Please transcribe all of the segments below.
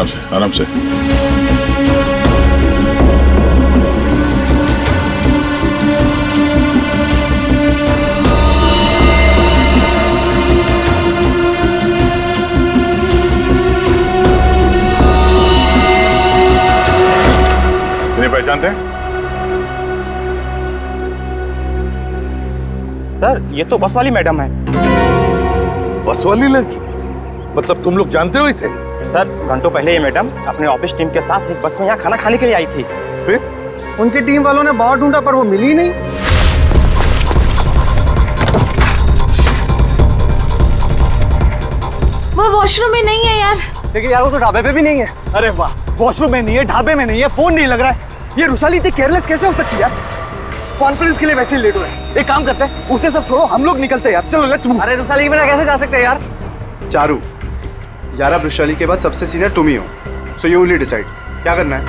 आराम से आराम से। इन्हें पहचानते हैं? सर ये तो बस वाली मैडम है। बस वाली लड़की? मतलब तुम लोग जानते हो इसे? सर घंटों पहले ये मैडम अपने ऑफिस टीम के साथ एक बस में यहाँ खाना खाने के लिए आई थी। फिर उनकी टीम वालों ने बहुत ढूंढा पर वो मिली नहीं। वो वॉशरूम में नहीं है यार। देखिए यार वो तो ढाबे पे भी नहीं है। अरे वाह, वॉशरूम में नहीं है, ढाबे में नहीं है, फोन नहीं लग रहा है। ये रुशाली इतनी केयरलेस कैसे हो सकती है यार? कॉन्फ्रेंस के लिए वैसे ही लेट हो रहे हैं। एक काम करते हैं, उसे सब छोड़ो, हम लोग निकलते हैं यार। चलो लेट्स मूव। अरे रुसाली के बिना कैसे जा सकते हैं यार? चारू यार, अब वृशाली के बाद सबसे सीनियर तुम ही हो, सो यू विल डिसाइड क्या करना है।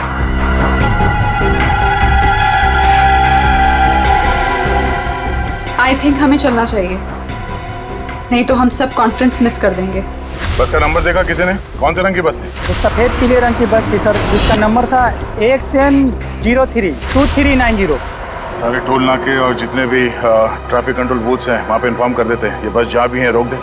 आई थिंक हमें चलना चाहिए, नहीं तो हम सब कॉन्फ्रेंस मिस कर देंगे। बस का नंबर देखा किसी ने? कौन से रंग की बस थी? तो सफेद पीले रंग की बस थी सर, जिसका नंबर था XN032390। सारे टोल नाके और जितने भी ट्रैफिक कंट्रोल बूथ्स हैं वहाँ पे इन्फॉर्म कर देते हैं। ये बस जहाँ भी है रोक दे।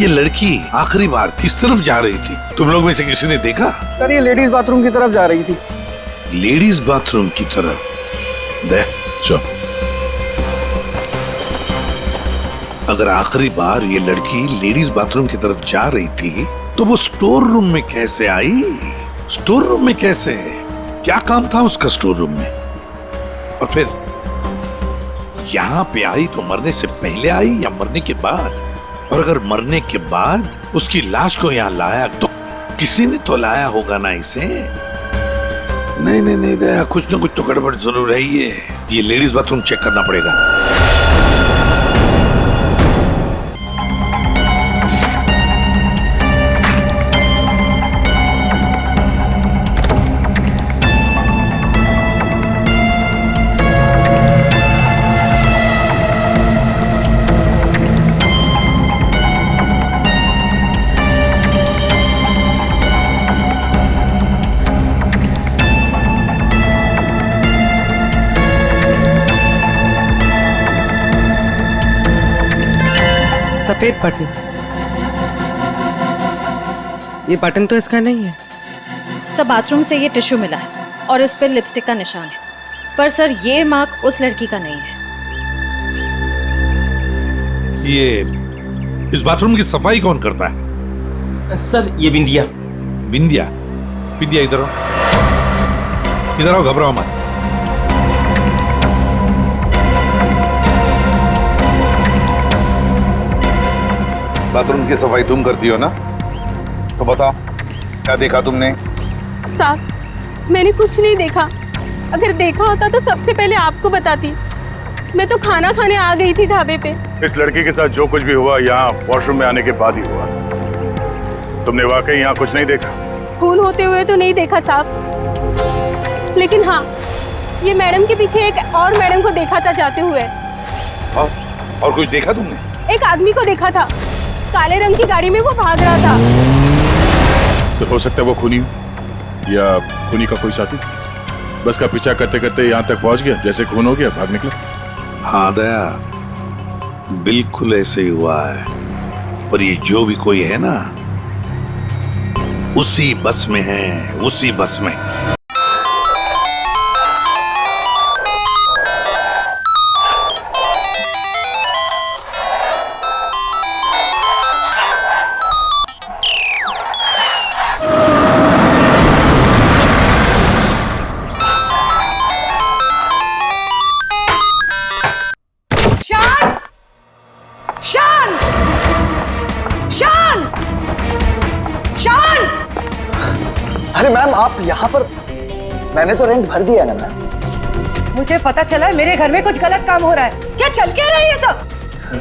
ये लड़की आखिरी बार किस तरफ जा रही थी? तुम लोग में से किसी ने देखा? सर ये लेडीज बाथरूम की तरफ जा रही थी। लेडीज बाथरूम की तरफ? दे चलो। अगर आखिरी बार ये लड़की लेडीज बाथरूम की तरफ जा रही थी तो वो स्टोर रूम में कैसे आई? स्टोर रूम में कैसे? क्या काम था उसका स्टोर रूम में? और फिर यहाँ पे आई तो मरने से पहले आई या मरने के बाद? और अगर मरने के बाद उसकी लाश को यहाँ लाया तो किसी ने तो लाया होगा ना इसे? नहीं नहीं नहीं दया, कुछ ना कुछ तो गड़बड़ जरूर है। ये लेडीज बाथरूम चेक करना पड़ेगा। सफेद बटन, ये बटन तो इसका नहीं है। सर बाथरूम से ये टिश्यू मिला है और इस पर लिपस्टिक का निशान है, पर सर ये मार्क उस लड़की का नहीं है। ये इस बाथरूम की सफाई कौन करता है? सर ये बिंदिया। बिंदिया? बिंदिया इधर आओ, इधर आओ, घबराओ मत। बाथरूम की सफाई तुम करती हो ना? तो बताओ क्या देखा तुमने? साहब मैंने कुछ नहीं देखा। अगर देखा होता तो सबसे पहले आपको बताती। मैं तो खाना खाने आ गई थी ढाबे पे। इस लड़की के साथ जो कुछ भी हुआ यहाँ वॉशरूम में आने के बाद ही हुआ। तुमने वाकई यहाँ कुछ नहीं देखा? खून होते हुए तो नहीं देखा साहब, लेकिन हाँ ये मैडम के पीछे एक और मैडम को देखा था जाते हुए। और कुछ देखा तुमने? एक आदमी को देखा था, काले रंग की गाड़ी में वो भाग रहा था। सर हो सकता है वो खूनी हो या खूनी का कोई साथी। बस का पीछा करते करते यहाँ तक पहुँच गया, जैसे खून हो गया भाग निकला। हाँ दया, बिल्कुल ऐसे ही हुआ है। पर ये जो भी कोई है ना, उसी बस में है, उसी बस में। अरे मैम आप यहाँ पर? मैंने तो रेंट भर दिया ना मैम। मुझे पता चला है मेरे घर में कुछ गलत काम हो रहा है। क्या चल क्या रहा है ये सब?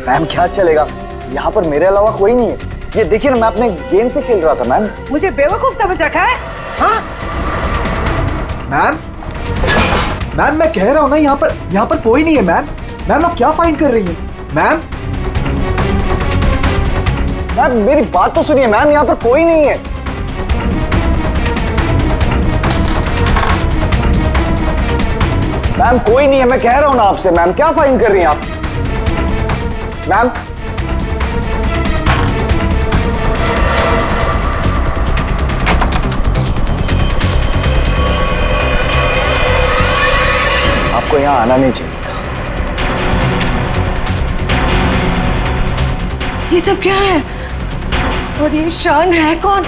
मैम क्या चलेगा, यहाँ पर मेरे अलावा कोई नहीं है। ये देखिए ना, मैं अपने गेम से खेल रहा था मैम। मुझे बेवकूफ समझ रखा है? हाँ मैम, मैम मैं कह रहा हूँ ना, यहाँ पर कोई नहीं है मैम। मैम आप क्या फाइंड कर रही हैं? मैम मैम मेरी बात तो सुनिए मैम, यहाँ पर कोई नहीं है। मैम कोई नहीं है, मैं कह रहा हूं ना आपसे। मैम क्या फाइंड कर रही हैं आप? मैम आपको यहां आना नहीं चाहिए था। ये सब क्या है? और ये शान है कौन?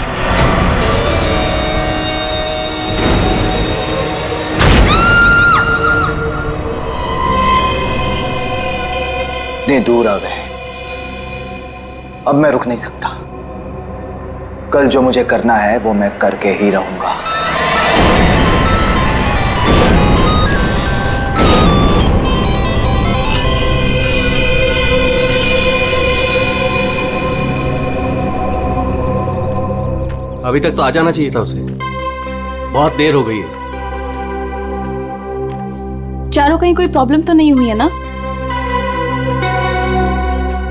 इतने दूर आ गए, अब मैं रुक नहीं सकता। कल जो मुझे करना है वो मैं करके ही रहूंगा। अभी तक तो आ जाना चाहिए था उसे, बहुत देर हो गई है। चारों कहीं कोई प्रॉब्लम तो नहीं हुई है ना?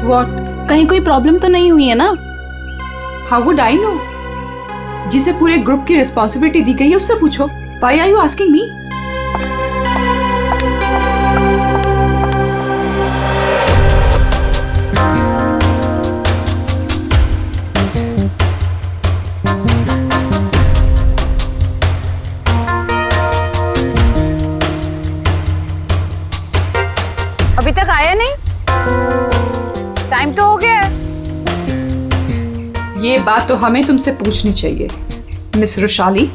What? कहीं कोई प्रॉब्लम तो नहीं हुई है ना? How would I know? जिसे पूरे ग्रुप की रिस्पॉन्सिबिलिटी दी गई है उससे पूछो। Why are you asking me? अभी तक आया नहीं? टाइम तो हो गया है। ये बात तो हमें तुमसे पूछनी चाहिए, मिस रुशाली।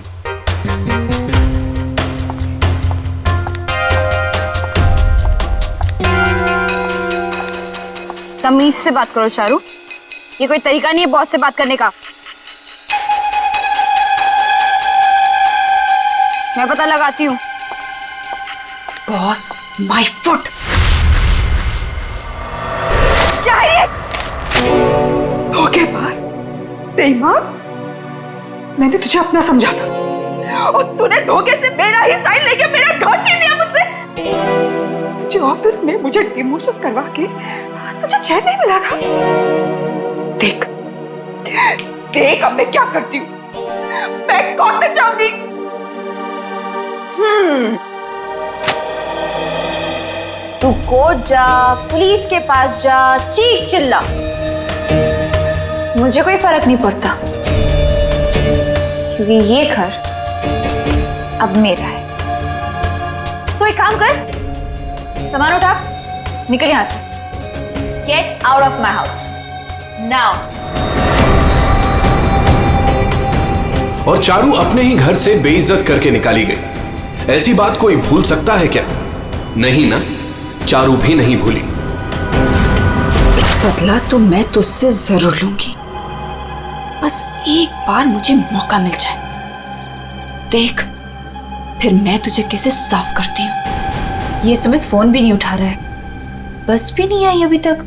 तमीज से बात करो चारू, ये कोई तरीका नहीं है बॉस से बात करने का। मैं पता लगाती हूँ। Boss, my foot. क्या है ये? धोखेबाज, बेईमान। मैंने तुझे अपना समझा था और तूने धोखे से मेरा ही साइन लेके मेरा घर छीन लिया मुझसे। तुझे ऑफिस में मुझे डिमोशन करवा के तुझे चैन नहीं मिला था। देख देख अब मैं क्या करती हूँ। मैं कोर्ट में जाऊंगी। तू कोर्ट जा, पुलिस के पास जा, चीख चिल्ला, मुझे कोई फर्क नहीं पड़ता, क्योंकि ये घर अब मेरा है। तो एक काम कर, सामान उठा, निकल यहां से। Get out of my house now. और चारू अपने ही घर से बेइज्जत करके निकाली गई। ऐसी बात कोई भूल सकता है क्या? नहीं ना, चारू भी नहीं भूली। बदला तो मैं तुझसे जरूर लूंगी, बस एक बार मुझे मौका मिल जाए। देख फिर मैं तुझे कैसे साफ करती हूँ। ये सुमित फोन भी नहीं उठा रहा है, बस भी नहीं आई अभी तक।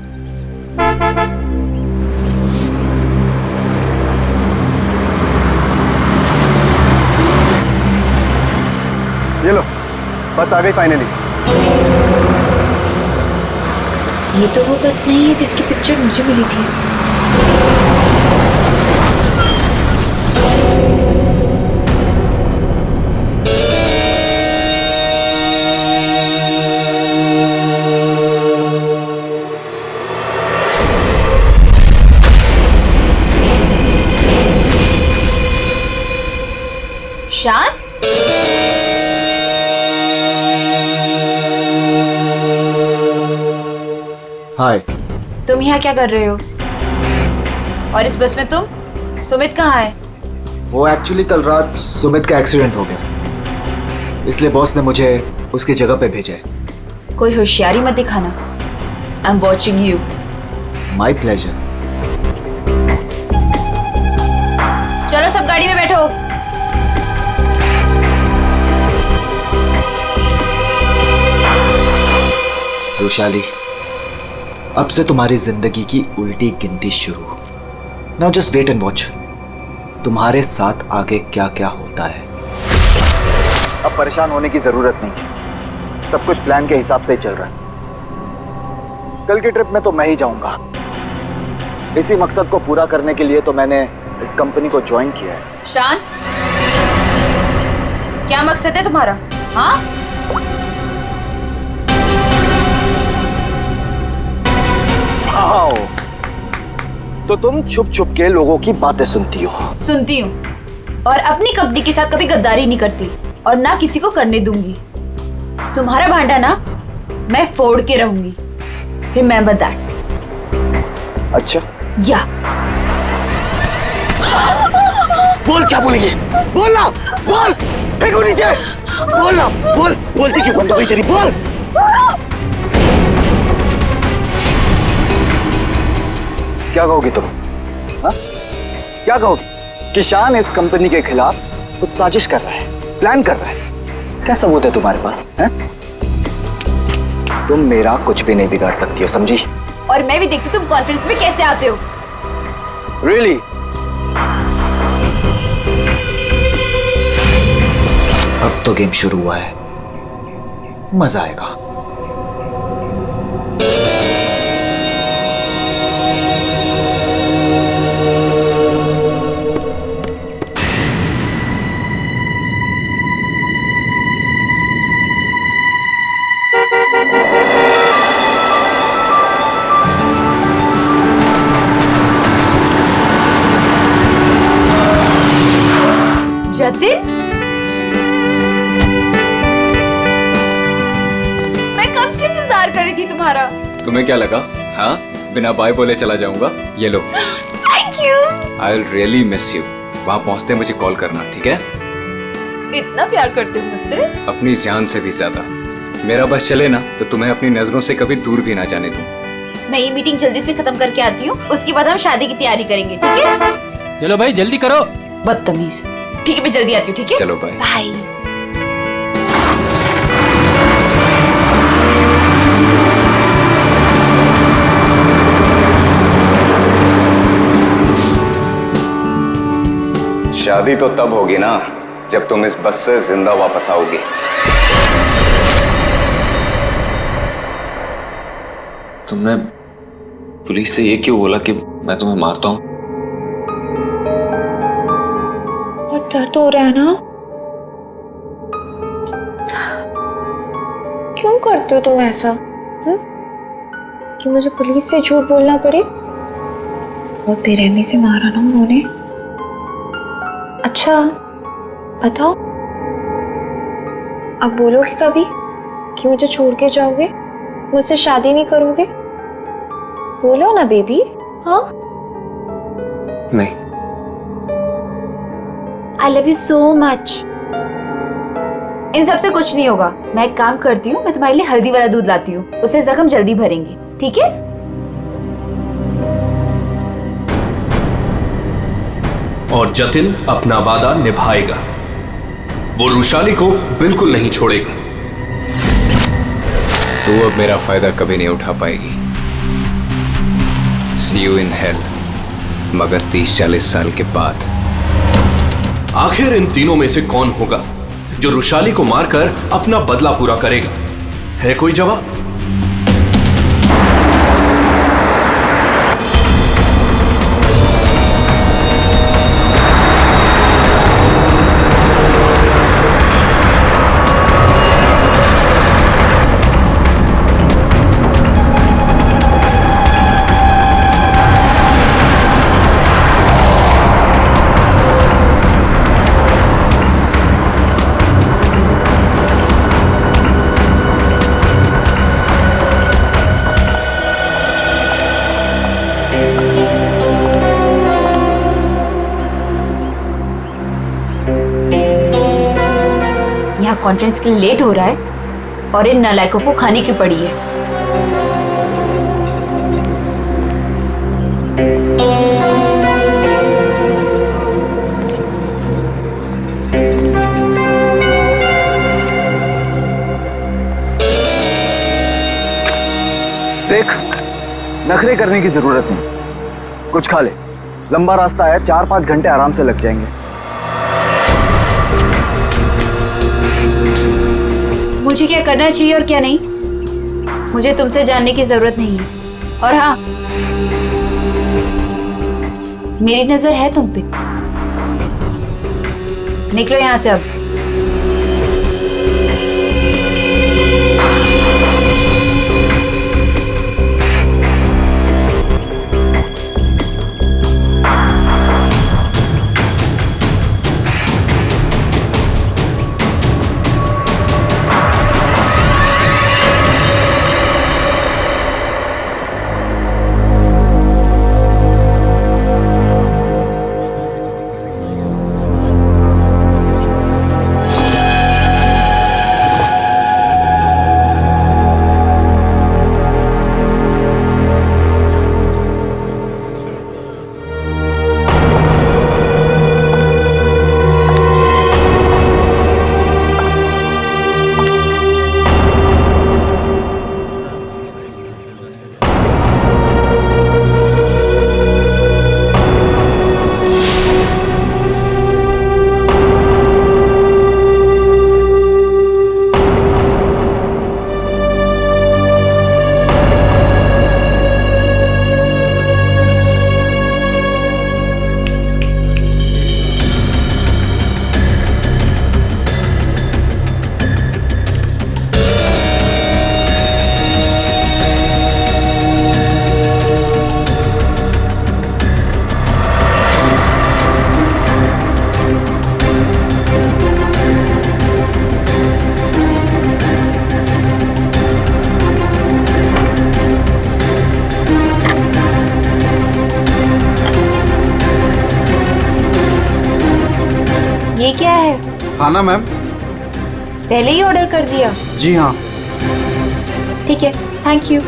ये लो, बस आ गई फाइनली। ये तो वो बस नहीं है जिसकी पिक्चर मुझे मिली थी। शान, हाय। तुम यहाँ क्या कर रहे हो? और इस बस में तुम? सुमित कहाँ है? वो एक्चुअली कल रात सुमित का एक्सीडेंट हो गया, इसलिए बॉस ने मुझे उसकी जगह पे भेजा है। कोई होशियारी मत दिखाना। I am watching you. My pleasure. चलो सब गाड़ी में बैठो। रुशाली, अब से तुम्हारी जिंदगी की उल्टी गिनती शुरू। Now just wait and watch, तुम्हारे साथ आगे क्या क्या होता है। अब परेशान होने की जरूरत नहीं, सब कुछ प्लान के हिसाब से ही चल रहा है। कल की ट्रिप में तो मैं ही जाऊंगा। इसी मकसद को पूरा करने के लिए तो मैंने इस कंपनी को ज्वाइन किया है। शान, क्या मकसद है तुम्हारा? हाँ, वाओ, तो तुम छुप छुप के लोगों की बातें सुनती हो? सुनती हूँ, और अपनी कंपनी के साथ कभी गद्दारी नहीं करती और ना किसी को करने दूंगी। तुम्हारा भांडा ना मैं फोड़ के रहूंगी। Remember that. अच्छा, या बोल, क्या बोलेंगे? बोल ना, बोल, फेंको नीचे, बोल ना, बोल, बोलती क्यों बंद हो गई तेरी? बोल। क्या कहोगी तुम? हाँ? क्या कहोगी कि शान इस कंपनी के खिलाफ कुछ साजिश कर रहा है, प्लान कर रहा है? क्या सबूत है तुम्हारे पास? है? तुम मेरा कुछ भी नहीं बिगाड़ सकती हो, समझी? और मैं भी देखती तुम कॉन्फ्रेंस में कैसे आते हो। Really? अब तो गेम शुरू हुआ है, मजा आएगा। जतिन, मैं कब से इंतजार कर रही थी तुम्हारा। तुम्हें क्या लगा? हाँ, बिना बाय बोले चला जाऊंगा? ये लो। Thank you. I will really miss you. वहाँ पहुँचते मुझे कॉल करना, ठीक है? इतना प्यार करते हो मुझसे? अपनी जान से भी ज्यादा। मेरा बस चले ना तो तुम्हें अपनी नजरों से कभी दूर भी ना जाने दूं। मैं ये मीटिंग जल्दी से खत्म करके आती हूँ, उसके बाद हम शादी की तैयारी करेंगे, ठीक है? चलो भाई, जल्दी करो। बदतमीज। ठीक है, मैं जल्दी आती हूँ, ठीक है? चलो बाय। बाय। शादी तो तब होगी ना जब तुम इस बस से जिंदा वापस आओगी। तुमने पुलिस से ये क्यों बोला कि मैं तुम्हें मारता हूँ? बहुत दर्द हो रहा है ना? क्यों करते हो तुम ऐसा? कि मुझे पुलिस से झूठ बोलना पड़े? और बेरहमी से मारा ना उन्होंने। अच्छा बताओ, अब बोलोगे कभी कि मुझे छोड़ के जाओगे, मुझसे शादी नहीं करोगे? बोलो ना बेबी। हाँ, नहीं। I love you so much। इन सब से कुछ नहीं होगा। मैं एक काम करती हूँ, मैं तुम्हारे लिए हल्दी वाला दूध लाती हूँ, उससे जख्म जल्दी भरेंगे, ठीक है? और जतिन अपना वादा निभाएगा। वो रुशाली को बिल्कुल नहीं छोड़ेगा। तू अब मेरा फायदा कभी नहीं उठा पाएगी। See you in hell, मगर 30-40 साल के बाद। आखिर इन तीनों में से कौन होगा जो रुशाली को मारकर अपना बदला पूरा करेगा? है कोई जवाब? कॉन्फ्रेंस के लिए लेट हो रहा है और इन नालायकों को खाने की पड़ी है। देख, नखरे करने की जरूरत नहीं, कुछ खा ले। लंबा रास्ता है, 4-5 घंटे आराम से लग जाएंगे। मुझे क्या करना चाहिए और क्या नहीं, मुझे तुमसे जानने की जरूरत नहीं है। और हाँ, मेरी नजर है तुम पे। निकलो यहां से अब। ये क्या है? खाना मैम। पहले ही ऑर्डर कर दिया? जी हाँ। ठीक है, थैंक यू।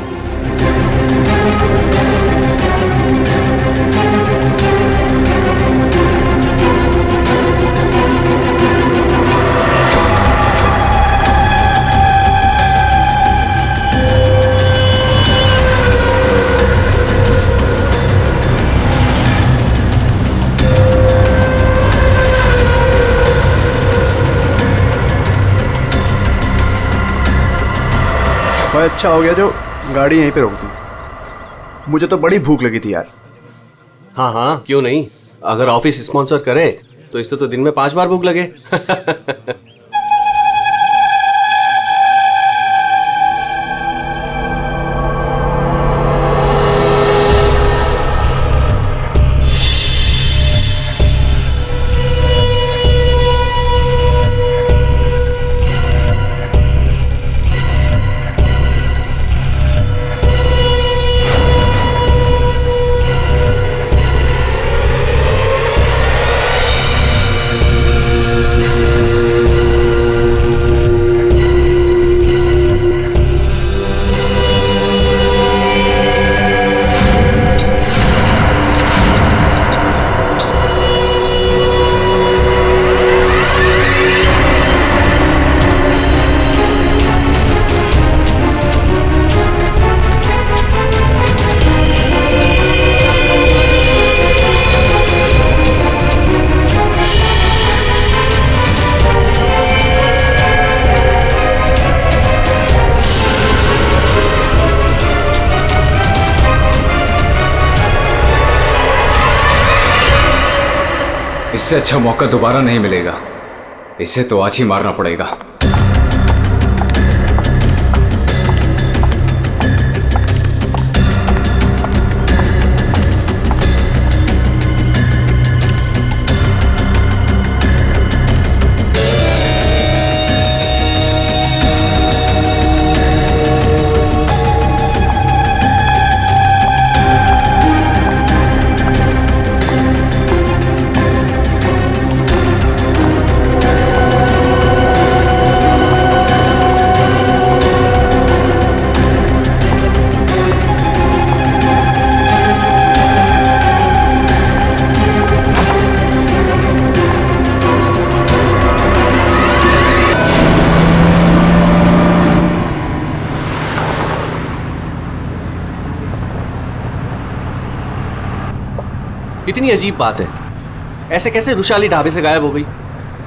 भाई अच्छा हो गया जो गाड़ी यहीं पे रोक दी। मुझे तो बड़ी भूख लगी थी यार। हाँ हाँ, क्यों नहीं। अगर ऑफिस स्पॉन्सर करे तो इससे तो दिन में 5 बार भूख लगे। इससे अच्छा मौका दोबारा नहीं मिलेगा। इसे तो आज ही मारना पड़ेगा। कितनी अजीब बात है, ऐसे कैसे रुशाली ढाबे से गायब हो गई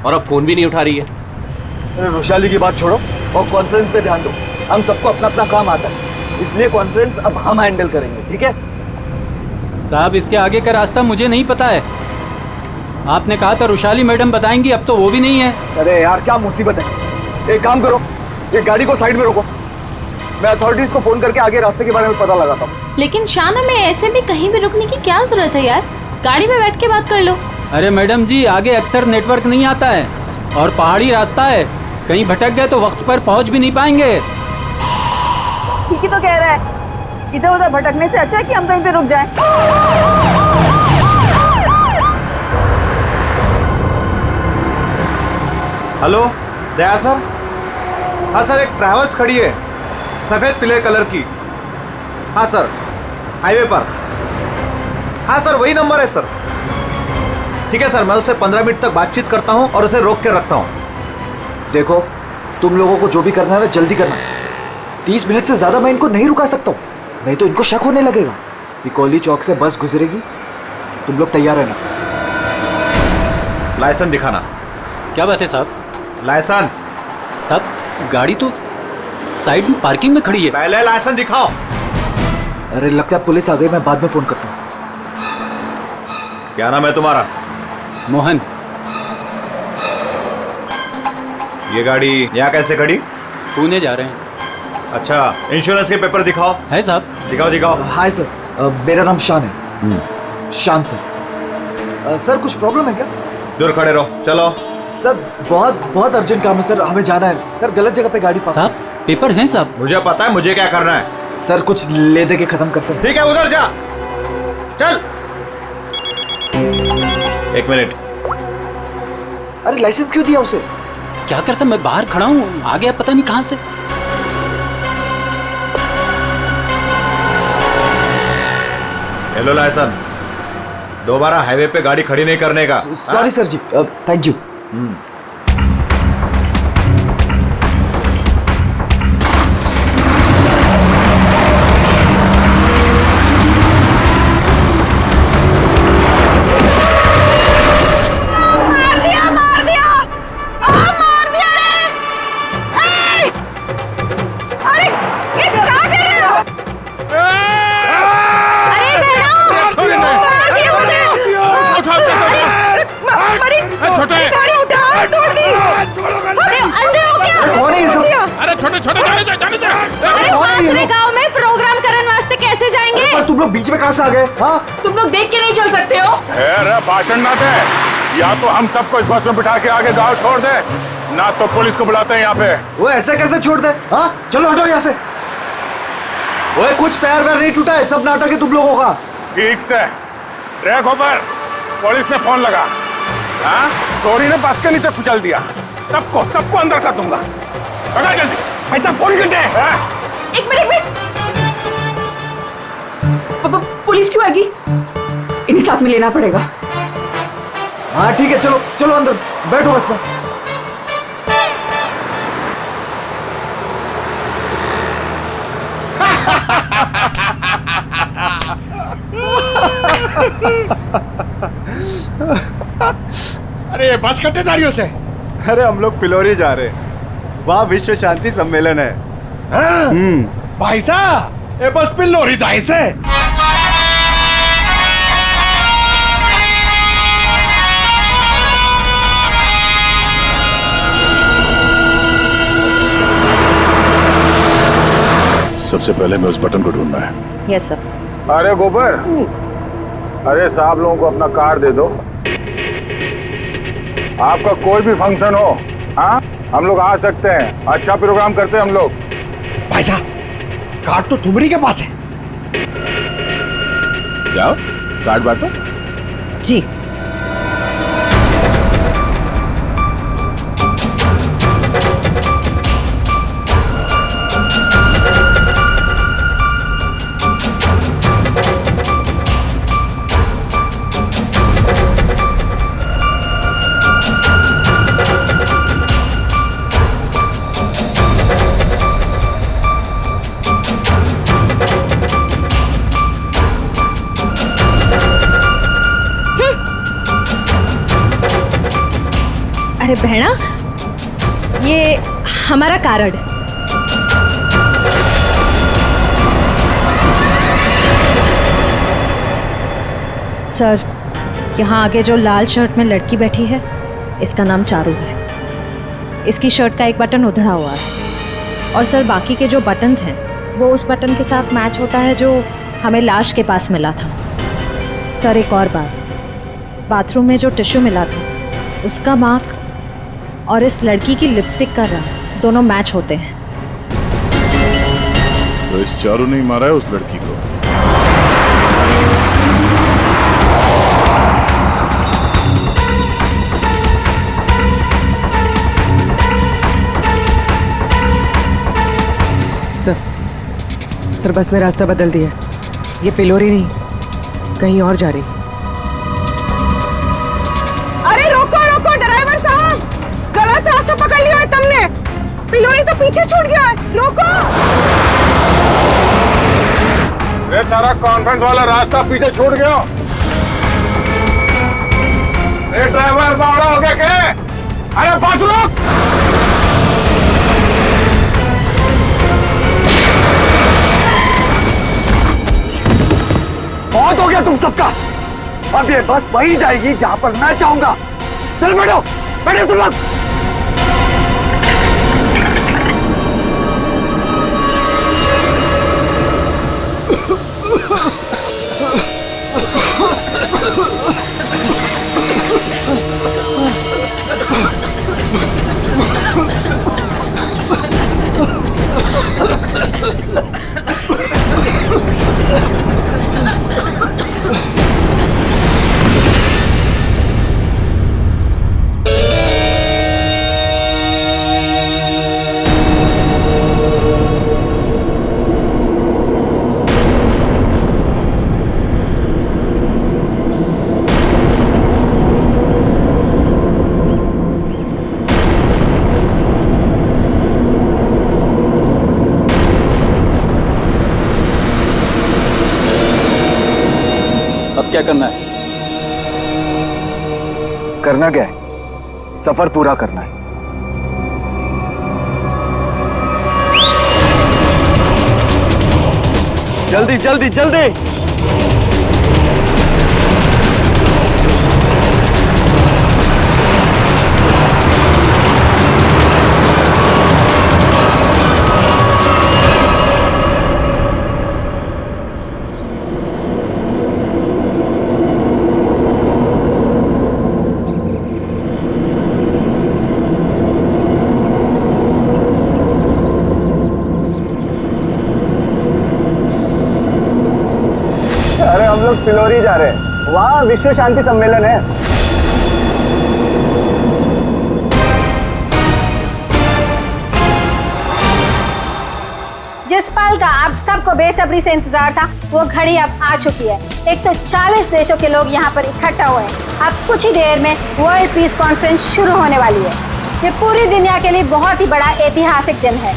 और अब फोन भी नहीं उठा रही है। रुशाली की बात छोड़ो और कॉन्फ्रेंस पे ध्यान दो। हम सबको अपना अपना काम आता है। इसलिए कॉन्फ्रेंस अब हम हैंडल करेंगे, ठीक है? साहब इसके आगे का रास्ता मुझे नहीं पता है। आपने कहा था रुशाली मैडम बताएंगी, अब तो वो भी नहीं है। अरे यार क्या मुसीबत है। एक काम करो, एक गाड़ी को साइड में रोको, मैं अथॉरिटीज को फोन करके आगे रास्ते के बारे में पता लगाता हूँ। लेकिन शान, हमें ऐसे भी कहीं भी रुकने की क्या जरूरत है यार, गाड़ी में बैठ के बात कर लो। अरे मैडम जी, आगे अक्सर नेटवर्क नहीं आता है और पहाड़ी रास्ता है, कहीं भटक गए तो वक्त पर पहुंच भी नहीं पाएंगे। ठीक ही तो कह रहा है, इधर उधर भटकने से अच्छा है कि हम कहीं पे रुक जाएं। हेलो दया सर। हाँ सर, एक ट्रैवल्स खड़ी है सफेद पीले कलर की। हाँ सर, हाईवे पर। हाँ सर, वही नंबर है सर। ठीक है सर, मैं उससे 15 मिनट तक बातचीत करता हूँ और उसे रोक के रखता हूँ। देखो, तुम लोगों को जो भी करना है ना जल्दी करना। 30 मिनट से ज्यादा मैं इनको नहीं रुका सकता हूँ, नहीं तो इनको शक होने लगेगा। पिकोली चौक से बस गुजरेगी, तुम लोग तैयार रहना। लाइसेंस दिखाना। क्या बात है साहब? लाइसेंस साहब, गाड़ी तो साइड में पार्किंग में खड़ी है। पहले लाइसेंस दिखाओ। अरे लगता है पुलिस आ गई, मैं बाद में फोन करता हूँ। क्या नाम है तुम्हारा? मोहन। ये गाड़ी यहाँ कैसे खड़ी? पुणे जा रहे हैं। अच्छा, इंश्योरेंस के पेपर दिखाओ। है साहब? दिखाओ दिखाओ। हाय सर, मेरा नाम शान है। शान सर। सर कुछ प्रॉब्लम है क्या? दूर खड़े रहो, चलो। सर बहुत अर्जेंट काम है सर, हमें जाना है। सर गलत जगह पे गाड़ी पार्क। साहब पेपर हैं साहब? मुझे पता है मुझे क्या करना है। सर कुछ ले दे के खत्म करते हैं। ठीक है, उधर जा, चल। 1 मिनट। अरे लाइसेंस क्यों दिया उसे? क्या करता, मैं बाहर खड़ा हूँ, आ गया पता नहीं कहाँ से। हेलो लाइसेंस, दोबारा हाईवे पे गाड़ी खड़ी नहीं करने का। सॉरी सर जी, थैंक यू। तुम लोग बीच में कहां से आ गए? हाँ, तुम लोग देख के नहीं चल सकते हो? अरे भाषण ना दे, या तो हम सबको इस बस में बिठा के आगे गांव छोड़ दे, ना तो पुलिस को बुलाते हैं यहाँ पे। वो ऐसे कैसे छोड़ दे? हाँ चलो हटो यहाँ से। वो कुछ पैर वैर नहीं टूटा है, सब नाटक है तुम लोगों का। ठीक से ट्रैक ऊपर, पुलिस ने फोन लगा। हाँ, चोरी ने बस के नीचे कुचल दिया, सबको अंदर कर दूंगा। जल्दी, ऐसा फोन कर दे। एक मिनट, पुलिस क्यों आएगी? इन्हें साथ में लेना पड़ेगा। हाँ ठीक है, चलो चलो अंदर बैठो बस में। अरे बस कट्टे जा रही हो से? अरे हम लोग पिलोरी जा रहे हैं, वहाँ विश्व शांति सम्मेलन है। भाई साहब, ये बस पिलोरी जाए से। सबसे पहले मैं उस बटन को ढूंढना है। Yes sir. अरे गोबर, अरे साहब लोगों को अपना कार्ड दे दो। आपका कोई भी फंक्शन हो, हाँ हम लोग आ सकते हैं, अच्छा प्रोग्राम करते हैं हम लोग। भाई साहब, कार्ड तो तुम्हारी के पास है। जाओ कार्ड बांटो। जी। अरे बहना, ये हमारा कार्ड है। सर, यहाँ आगे जो लाल शर्ट में लड़की बैठी है, इसका नाम चारू है। इसकी शर्ट का एक बटन उधड़ा हुआ है और सर बाकी के जो बटन्स हैं वो उस बटन के साथ मैच होता है जो हमें लाश के पास मिला था। सर एक और बात, बाथरूम में जो टिश्यू मिला था उसका मार्क और इस लड़की की लिपस्टिक का रंग दोनों मैच होते हैं। तो इस चारू ने ही मारा है उस लड़की को। सर बस ने रास्ता बदल दिया। ये पिलोरी नहीं, कहीं और जा रही। अरे रोको रोको ड्राइवर साहब, गलत रास्ता पकड़ लिया है तुमने। पिलोरी तो पीछे छूट गया है, रोको। ये सारा कॉन्फ्रेंस वाला रास्ता पीछे छूट गया। ये ड्राइवर बावड़ा हो गया क्या? अरे पास रोक। बहुत हो गया तुम सबका। अब ये बस वही जाएगी जहां पर मैं चाहूंगा। चलो बैठो, बैठो सब लोग। क्या करना है? करना क्या है? सफर पूरा करना है। जल्दी जल्दी जल्दी। पिलोरी जा रहे हैं, वहां विश्व शांति सम्मेलन है। जिस पल का आप सबको बेसब्री से इंतजार था वो घड़ी अब आ चुकी है। 140 देशों के लोग यहाँ पर इकट्ठा हुए हैं। अब कुछ ही देर में वर्ल्ड पीस कॉन्फ्रेंस शुरू होने वाली है। ये पूरी दुनिया के लिए बहुत ही बड़ा ऐतिहासिक दिन है।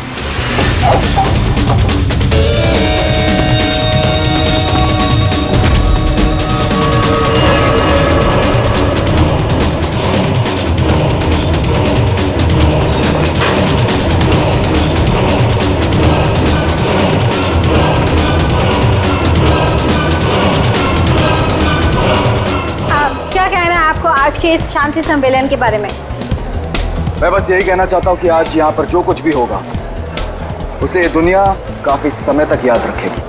आज के इस शांति सम्मेलन के बारे में मैं बस यही कहना चाहता हूँ कि आज यहाँ पर जो कुछ भी होगा उसे ये दुनिया काफी समय तक याद रखेगी।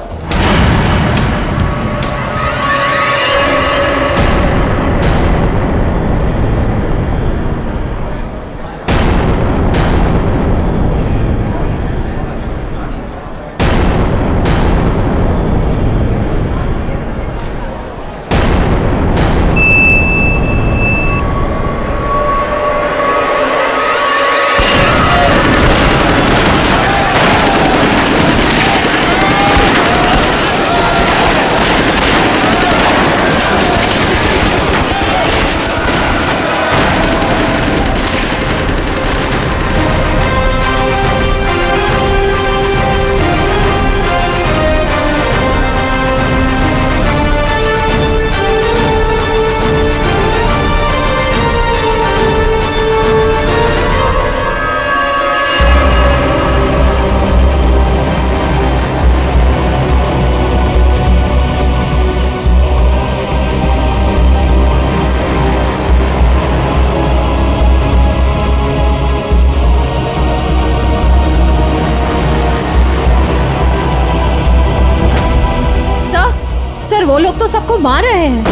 वो लोग तो सबको मार रहे हैं।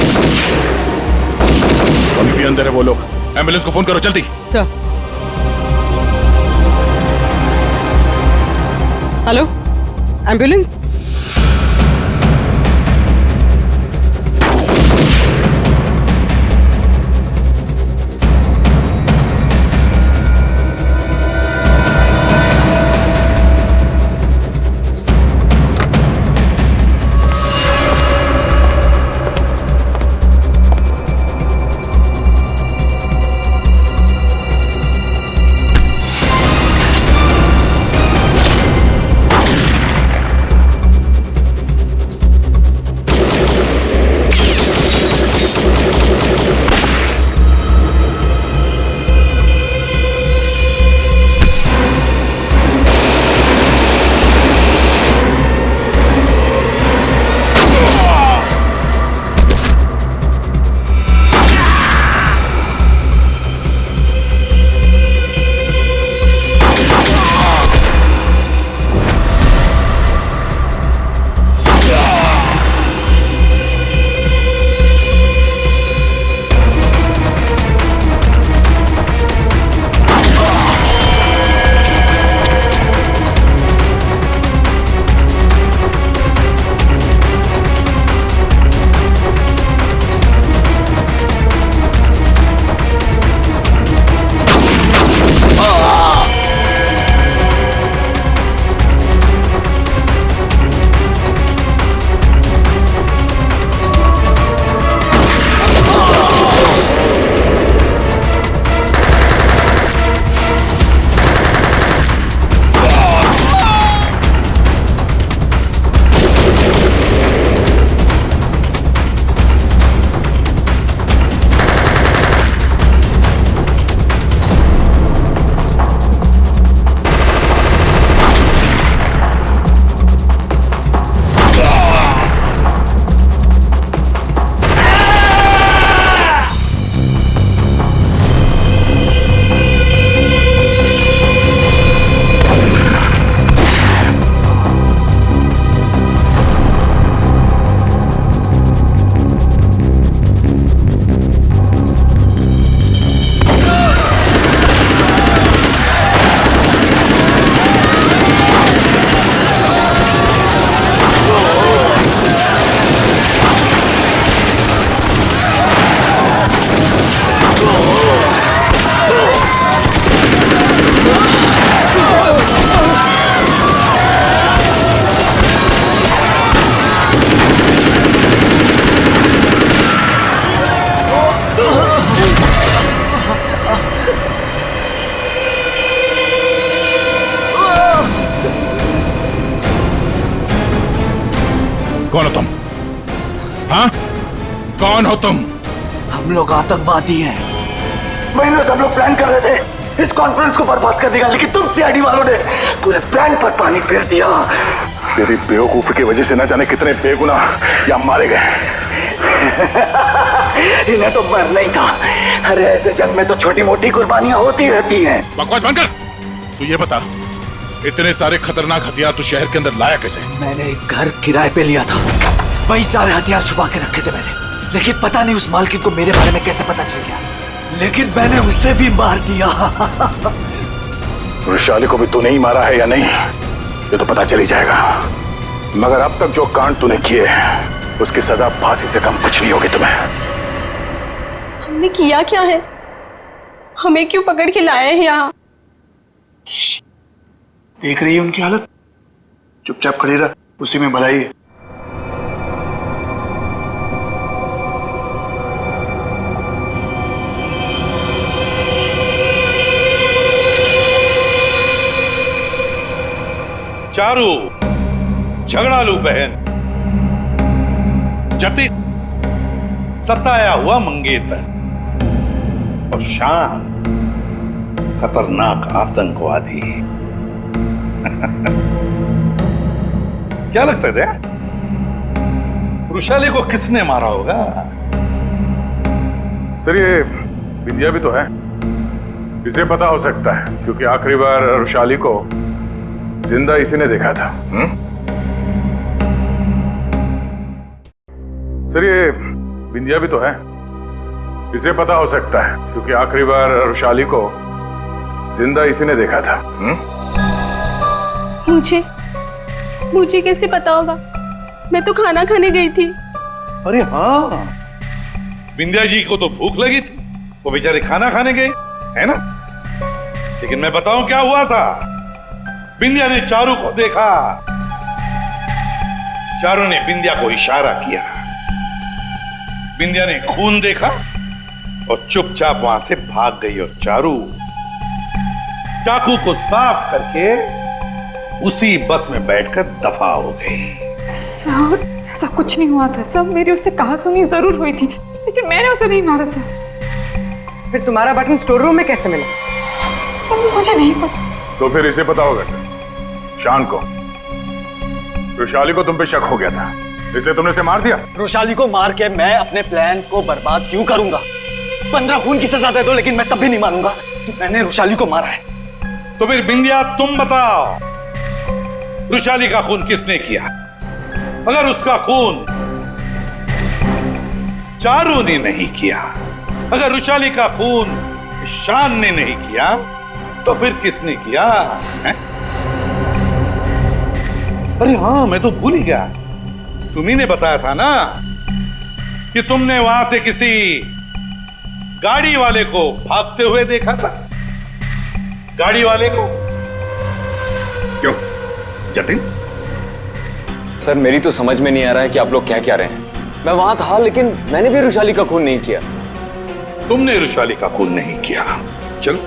अभी भी अंदर है वो लोग। एम्बुलेंस को फोन करो जल्दी। सर। Hello, ambulance. कौन हो तुम? हाँ, कौन हो तुम? हम लोग आतंकवादी हैं। महीनों से हम लोग प्लान कर रहे थे इस कॉन्फ्रेंस को बर्बाद कर देगा, लेकिन तुम सीआईडी वालों ने पूरे प्लान पर पानी फेर दिया। तेरी बेवकूफी की वजह से न जाने कितने बेगुनाह या मारे गए। इन्हें तो मरना ही था। अरे ऐसे जंग में तो छोटी मोटी कुर्बानियां होती रहती हैं। बकवास बंद कर। तू ये बता, इतने सारे खतरनाक हथियार तू शहर के अंदर लाया कैसे? मैंने एक घर किराए पे लिया था, वही सारे हथियार छुपा के रखे थे मैंने, लेकिन पता नहीं उस मालकिन को मेरे बारे में कैसे पता चल गया, लेकिन मैंने उसे भी मार दिया। वैशाली को भी तूने ही मारा है या नहीं ये तो पता चल ही जाएगा, मगर अब तक जो कांड तूने किए उसकी सजा फांसी से कम कुछ नहीं होगी तुम्हें। हमने किया क्या है? हमें क्यों पकड़ के लाए हैं यहाँ? देख रही है उनकी हालत, चुपचाप खड़े रह, उसी में भलाई है। चारू, झगड़ालू बहन, जटिल सताया हुआ मंगेतर और शान खतरनाक आतंकवादी। क्या लगता है दया? वृषाली को किसने मारा होगा? सर ये विद्या भी तो है, इसे पता हो सकता है क्योंकि आखिरी बार वृषाली को जिंदा इसी ने देखा था। सर ये बिंदिया भी तो है, इसे पता हो सकता है क्योंकि आखिरी बार रुशाली को जिंदा इसी ने देखा था। मुझे कैसे पता होगा? मैं तो खाना खाने गई थी। अरे हाँ, बिंदिया जी को तो भूख लगी थी, वो बेचारे खाना खाने गए, है ना? लेकिन मैं बताऊं क्या हुआ था। बिंदिया ने चारू को देखा, चारू ने बिंदिया को इशारा किया, बिंदिया ने खून देखा और चुपचाप वहां से भाग गई और चारू चाकू को साफ करके उसी बस में बैठकर दफा हो गई। सर ऐसा कुछ नहीं हुआ था सर, मेरी उससे कहासुनी जरूर हुई थी लेकिन मैंने उसे नहीं मारा सर। फिर तुम्हारा बटन स्टोर रूम में कैसे मिला? सर मुझे नहीं पता। तो फिर इसे पता होगा शान को, रुशाली को तुम पे शक हो गया था इसलिए तुमने इसे मार दिया। रुशाली को मार के मैं अपने प्लान को बर्बाद क्यों करूंगा? 15 खून की सजा दे दो लेकिन मैं तब भी नहीं मानूंगा कि मैंने रुशाली को मारा है। तो फिर बिंदिया तुम बताओ, रुशाली का खून किसने किया? अगर उसका खून चारू ने नहीं किया, अगर रुशाली का खून शान ने नहीं किया, तो फिर किसने किया है? अरे हाँ, मैं तो भूल ही गया, तुम्ही ने बताया था ना कि तुमने वहां से किसी गाड़ी वाले को भागते हुए देखा था। गाड़ी वाले को क्यों जतिन? सर मेरी तो समझ में नहीं आ रहा है कि आप लोग क्या कह रहे हैं। मैं वहां था लेकिन मैंने भी रुशाली का खून नहीं किया। तुमने रुशाली का खून नहीं किया, चलो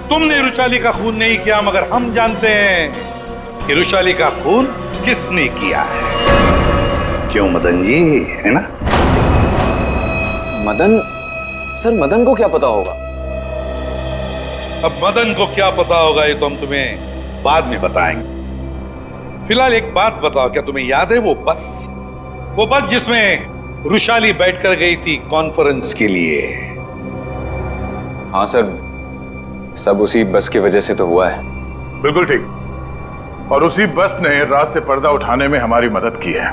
तुमने रुशाली का खून नहीं किया, मगर हम जानते हैं कि रुशाली का खून किसने किया है। क्यों मदन जी, है ना? मदन? सर मदन को क्या पता होगा? अब मदन को क्या पता होगा ये तो हम तुम्हें बाद में बताएंगे। फिलहाल एक बात बताओ, क्या तुम्हें याद है वो बस जिसमें रुशाली बैठकर गई थी कॉन्फ्रेंस के लिए? हाँ सर, सब उसी बस की वजह से तो हुआ है। बिल्कुल ठीक, और उसी बस ने रात से पर्दा उठाने में हमारी मदद की है।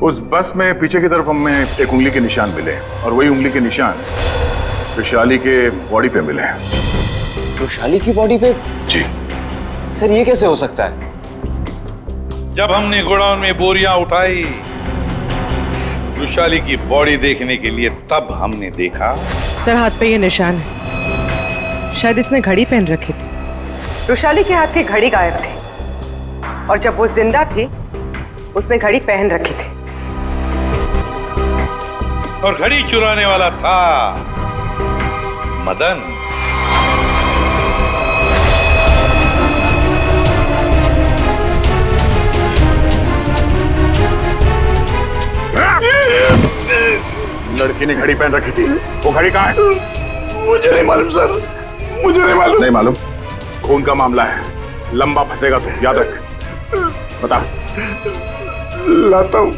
उस बस में पीछे की तरफ हमें एक उंगली के निशान मिले और वही उंगली के निशान रुशाली के बॉडी पे मिले। रुशाली की बॉडी पे? जी सर, ये कैसे हो सकता है? जब हमने गोडाउन में बोरियां उठाई रुशाली की बॉडी देखने के लिए, तब हमने देखा। सर हाथ पे ये निशान है, शायद इसने घड़ी पहन रखी थी। रुशाली के हाथ की घड़ी गायब थी और जब वो जिंदा थी उसने घड़ी पहन रखी थी। और घड़ी चुराने वाला था मदन। लड़की ने घड़ी पहन रखी थी, वो घड़ी कहाँ है? मुझे नहीं मालूम सर, मुझे नहीं मालूम। नहीं मालूम? खून का मामला है, लंबा फंसेगा तो याद रख। बता। लाता हूँ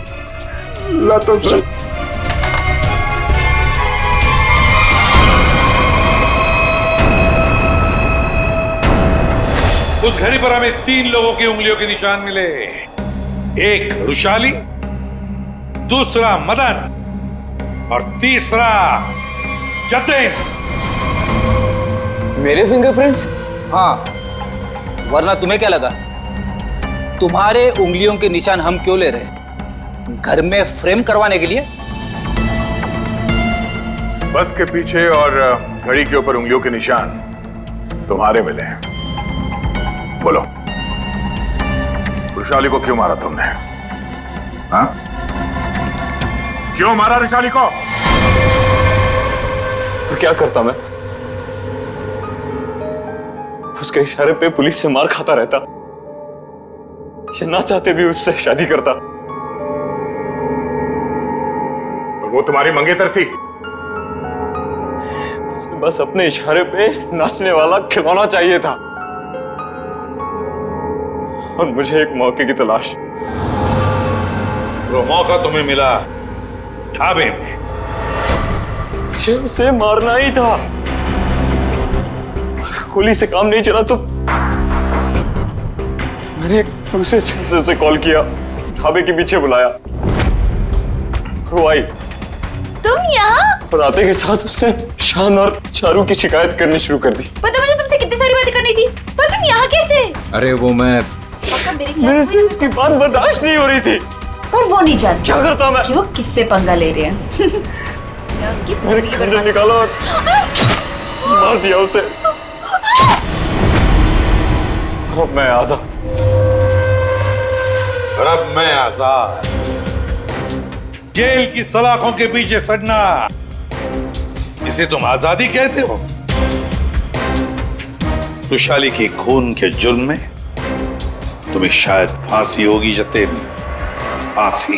सर। उस घड़ी पर हमें 3 लोगों की उंगलियों के निशान मिले। एक रुशाली, दूसरा मदन और तीसरा जतिन। मेरे फिंगरप्रिंट्स? हाँ, वरना तुम्हें क्या लगा? तुम्हारे उंगलियों के निशान हम क्यों ले रहे? घर में फ्रेम करवाने के लिए? बस के पीछे और घड़ी के ऊपर उंगलियों के निशान तुम्हारे मिले हैं। बोलो, रुशाली को क्यों मारा तुमने? हाँ? क्यों मारा रुशाली को? तो क्या करता मैं? उसके इशारे पे पुलिस से मार खाता रहता, या ना चाहते भी उससे शादी करता। तो वो तुम्हारी मंगेतर थी? बस अपने इशारे पे नाचने वाला खिलौना चाहिए था और मुझे एक मौके की तलाश। वो मौका तुम्हें मिला ढाबे में। मुझे उसे मारना ही था। गोली से काम नहीं चला तो मैंने एक दूसरे सेंसर से कॉल किया, ढाबे के पीछे बुलाया। वो आई तुम यहाँ? और आते के साथ उसने शान और चारू की शिकायत करनी शुरू कर दी। पता मुझे तुमसे कितनी सारी बातें करनी थी, पर तुम यहाँ कैसे? अरे वो मैं मेरे से उसकी बात बर्दाश्त नहीं हो रही थी। पर वो नहीं जानती क्या करता मैं कि वो किससे पंगा ले रहे हैं। मैंने खंजर निकाला और मार दिया उसे। और अब मैं आजाद। और अब मैं आजाद। जेल की सलाखों के पीछे सड़ना, इसे तुम आजादी कहते हो? रुशाली के खून के जुर्म में तुम्हें शायद फांसी होगी जतेन, फांसी।